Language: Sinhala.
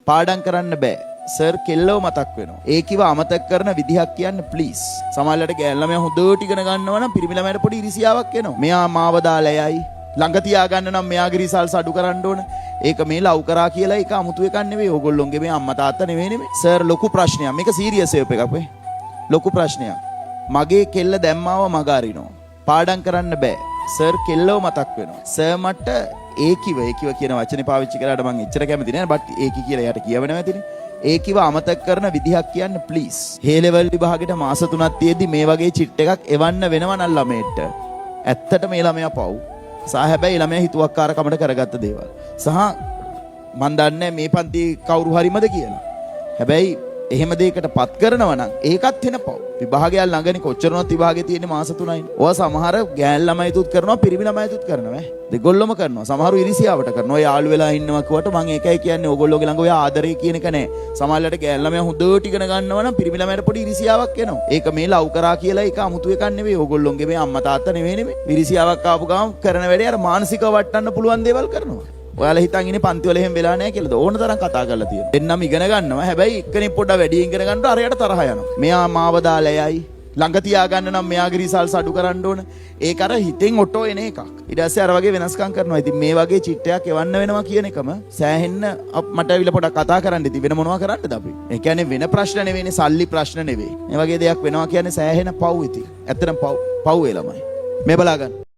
පාඩම් කරන්න බෑ. සර් කෙල්ලව මතක් වෙනවා. ඒකිව අමතක කරන විදිහක් කියන්න ප්ලීස්. සමහරවිට ගෑන් ළමයා හොඳට ඉගෙන ගන්නවා නම් පිරිමි ළමයාට පොඩි ඉරිසියාවක් එනවා. මෙයා මාව දාලා යයි. ළඟ තියාගන්න නම් මෙයාගේ රිසල්ට්ස් අඩු කරන්න ඕන. ඒක මේ ලව් කරා කියලා ඒක අමුතු එකක් නෙවෙයි. ඕගොල්ලොන්ගේ මේ අම්මා තාත්තා නෙවෙයි. සර් ලොකු ප්‍රශ්නයක්. මේක සීරියස් එකක් වේ. ලොකු ප්‍රශ්නයක්. මගේ කෙල්ල දැම්මාව මග අරිනවා. පාඩම් කරන්න බෑ. සර් කෙල්ලව මතක් වෙනවා. සර් මට ඒකිව කියන වචනේ පාවිච්චි කරාට මම එච්චර කැමති නෑ. බට් ඒකි කියලා යාට කියවනවා ඇතිනේ. ඒකිව අමතක කරන විදිහක් කියන්න ප්ලීස්. හේ ලෙවල් විභාගෙට මාස 3ක් තියෙද්දි මේ වගේ චිට් එකක් එවන්න වෙනවා නම් ළමයට. ඇත්තට මේ ළමයා පව්. සහ හැබැයි ළමයා හිතුවක්කාරකමට කරගත්ත දේවල්. සහ මන් දන්නේ මේ පන්ති කවුරු හරිමද කියලා. හැබැයි එහෙම දෙයකට පත් කරනවා නම් ඒකත් වෙන පව්. විභාගයක් ළඟනේ කොච්චරනොත් විභාගේ තියෙන්නේ මාස 3යි. ඔය සමහර ගෑන් ළමයිතුත් කරනවා පිරිමි ළමයිතුත් කරනවා. දෙගොල්ලොම කරනවා. සමහරු ඉරිසියාවට කරනවා. ඔය යාළු වෙලා ඉන්නවා කිව්වට මම ඒකයි කියන්නේ ඕගොල්ලෝගේ ළඟ ඔය ආදරේ කියන එක නැහැ. සමහරවිට ගෑන් ළමයා හොඳට ඉගෙන ගන්නවා නම් පිරිමි ළමයාට පොඩි ඉරිසියාවක් එනවා. ඒක මේ ලව් කරා කියලා ඒක අමුතු එකක් නෙවෙයි. ඕගොල්ලොන්ගේ මේ අම්මා තාත්තා නෙවෙයි. ඉරිසියාවක් ආපු ගමන් කරන වැඩේ අර මානසිකව වටන්න පුළුවන් දේවල් කරනවා. ඔයාලා හිතන් ඉන්නේ පන්ති වල එහෙම වෙලා නැහැ කියලාද? ඕන තරම් කතා කරලා තියෙනවා. දෙන්නම ඉගෙන ගන්නවා. හැබැයි එක්කෙනෙක් පොඩ්ඩක් වැඩි ඉගෙන ගන්නකොට අරයට තරහ යනවා. මෙයා මාව දාලා යයි. ළඟ තියාගන්න නම් මෙයාගේ රිසල්ට්ස් අඩු කරන්න ඕන. ඒක අර හිතෙන් ඔටෝ එන එකක්. ඊට පස්සේ අර වගේ වෙනස්කම් කරනවා. ඉතින් මේ වගේ චිට් එකක් එවන්න වෙනවා කියන එකම සෑහෙන්න මට ඇවිල්ලා පොඩක් කතා කරන්න ඉතින් වෙන මොනවා කරන්නද අපි? ඒ කියන්නේ වෙන ප්‍රශ්න නෙවෙයිනේ, සල්ලි ප්‍රශ්න නෙවෙයි. මේ වගේ දෙයක් වෙනවා කියන්නේ සෑහෙන පව් ඉතින්. ඇත්තටම පව් ඒ ළමයි. මේ බලා ගන්න.